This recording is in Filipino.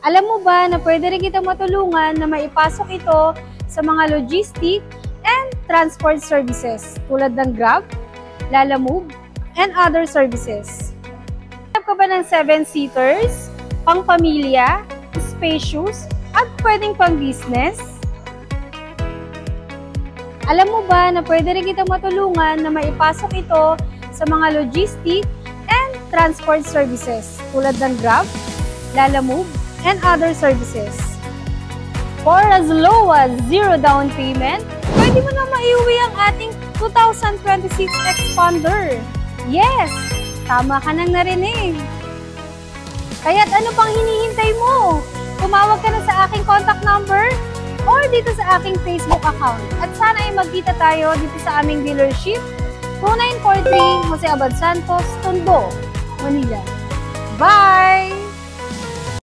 Alam mo ba na pwede rin kitang matulungan na maipasok ito sa mga logistic and transport services tulad ng Grab, Lalamove, and other services. Hanap ka ba ng 7-seaters, pang-pamilya, spacious, at pwedeng pang-business? Alam mo ba na pwede rin kitang matulungan na maipasok ito sa mga logistic and transport services tulad ng Grab, Lalamove, and other services. For as low as 0 down payment, pwede mo na maiuwi ang ating 2026 Expander. Yes! Tama ka nang narinig. Kaya't ano pang hinihintay mo? Tumawag ka na sa aking contact number or dito sa aking Facebook account. At sana ay magkita tayo dito sa aming dealership, 2943 Jose Abad Santos, Tondo, Manila. Bye!